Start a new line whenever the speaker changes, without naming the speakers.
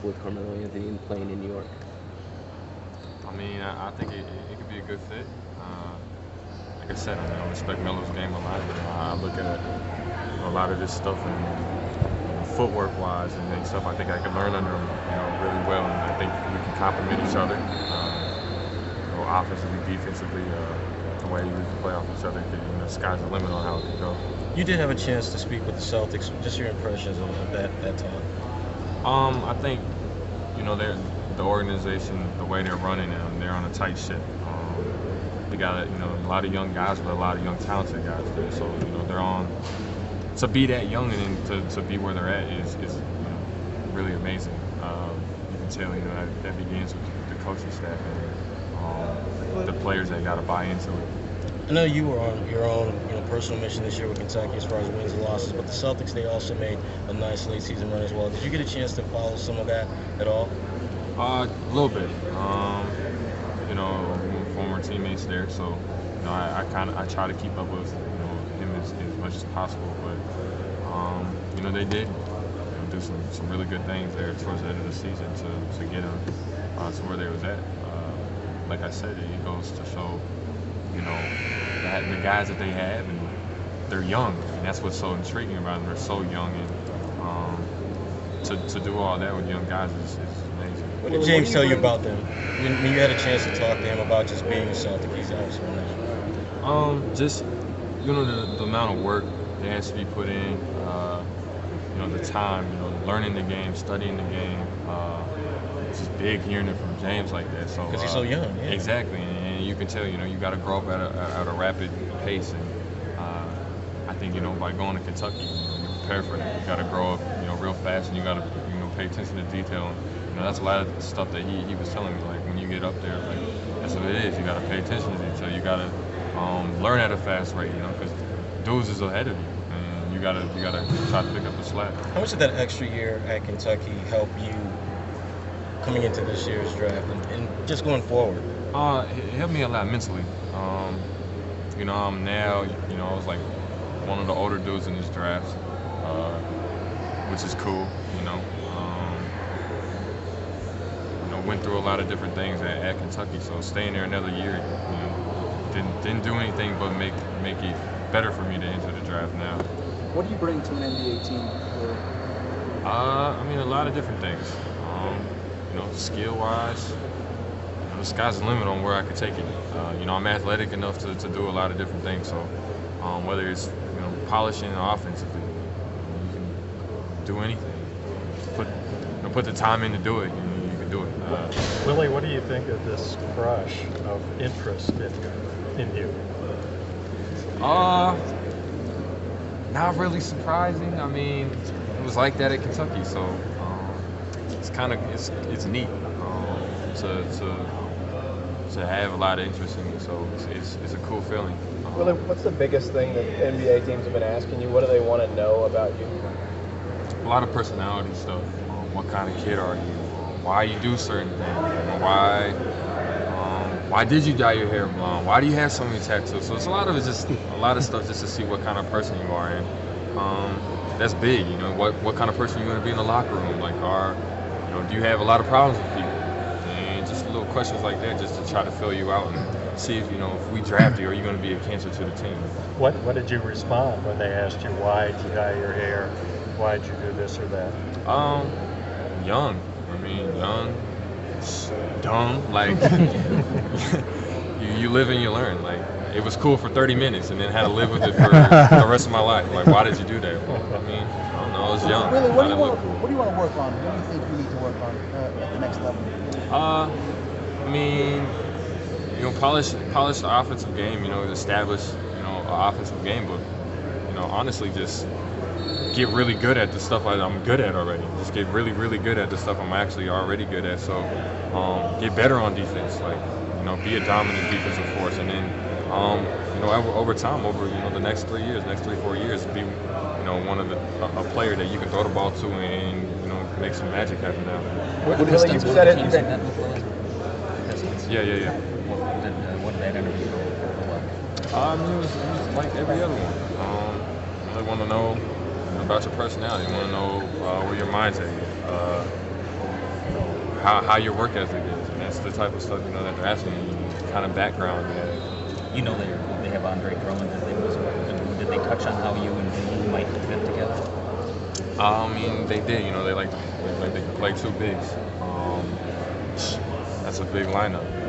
with Carmelo Anthony and playing in New York?
I mean, I think it could be a good fit. Like I said, I mean, I respect Melo's game a lot. I look at a lot of this stuff and footwork wise and stuff. I think I can learn under him, really well, and I think we can complement each other, offensively, defensively. The way we can play off each other, the sky's the limit on how it can go.
You did have a chance to speak with the Celtics. Just your impressions of that talk.
I think, they're the organization, the way they're running, and they're on a tight ship. They got a lot of young guys, but a lot of young talented guys there. So they're on to be that young and then to be where they're at is really amazing. You can tell that begins with the coaching staff and the players that got to buy into it.
I know you were on your own, personal mission this year with Kentucky as far as wins and losses, but the Celtics, they also made a nice late season run as well. Did you get a chance to follow some of that at all?
A little bit. Former teammates there, so I try to keep up with him as much as possible. But they did do some really good things there towards the end of the season to get them to where they was at. Like I said, it goes to show the guys that they have, and they're young, and that's what's so intriguing about them. They're so young, and to do all that with young guys is amazing.
What did James tell you about them? When you had a chance to talk to him about just being a Celtic, he's also
just the amount of work that has to be put in, the time, learning the game, studying the game. It's just big hearing it from James like that. So
because he's so young. Yeah.
Exactly, and you can tell you got to grow up at a rapid pace, and I think by going to Kentucky, you prepare for that. You got to grow up real fast, and you got to pay attention to detail. And, that's a lot of stuff that he was telling me. Like when you get up there, like that's what it is. You got to pay attention to detail. You got to learn at a fast rate, because dudes is ahead of you, and you gotta try to pick up the slack.
How much did that extra year at Kentucky help you coming into this year's draft and just going forward?
It helped me a lot mentally. I'm now, I was like one of the older dudes in this draft, which is cool. Went through a lot of different things at Kentucky, so staying there another year, didn't do anything but make it better for me to enter the draft now.
What do you bring to an NBA team?
A lot of different things. Skill-wise, the sky's the limit on where I could take it. I'm athletic enough to do a lot of different things. So whether it's polishing or offensively, you can do anything. Put the time in to do it. You can do it.
Willie, what do you think of this crush of interest in you?
Not really surprising. I mean, it was like that at Kentucky, so it's neat to have a lot of interest in me. So it's a cool feeling.
Willie, what's the biggest thing that NBA teams have been asking you? What do they want to know about you?
A lot of personality stuff. What kind of kid are you? Why you do certain things? Why did you dye your hair blonde? Why do you have so many tattoos? So it's a lot of stuff just to see what kind of person you are, and that's big. What kind of person you want to be in the locker room? Like, do you have a lot of problems with people? And just little questions like that, just to try to fill you out and see if we draft you, are you going to be a cancer to the team?
What did you respond when they asked you why did you dye your hair? Why did you do this or that?
Young, dumb, like you live and you learn. Like it was cool for 30 minutes and then had to live with it for the rest of my life. Like why did you do that? Well, I don't know, I was young.
Really, what do you want to work on? What do you think you need to work on at the next level?
Polish the offensive game, establish, an offensive game, but honestly just get really good at the stuff I'm good at already. Just get really, really good at the stuff I'm actually already good at. So get better on defense, like be a dominant defensive force, and then over time, the next 4 years, be one of a player that you can throw the ball to and make some magic happen now.
Willie, you said it.
Yeah.
What did that interview go for?
It was like every other one. They want to know about your personality. They want to know where your mind's at. how your work ethic is, and that's the type of stuff that they're asking you, the kind of background you have.
You know they have Andre Drummond. Did they touch on how you and he might fit together?
I mean, they did. They can play two bigs. That's a big lineup.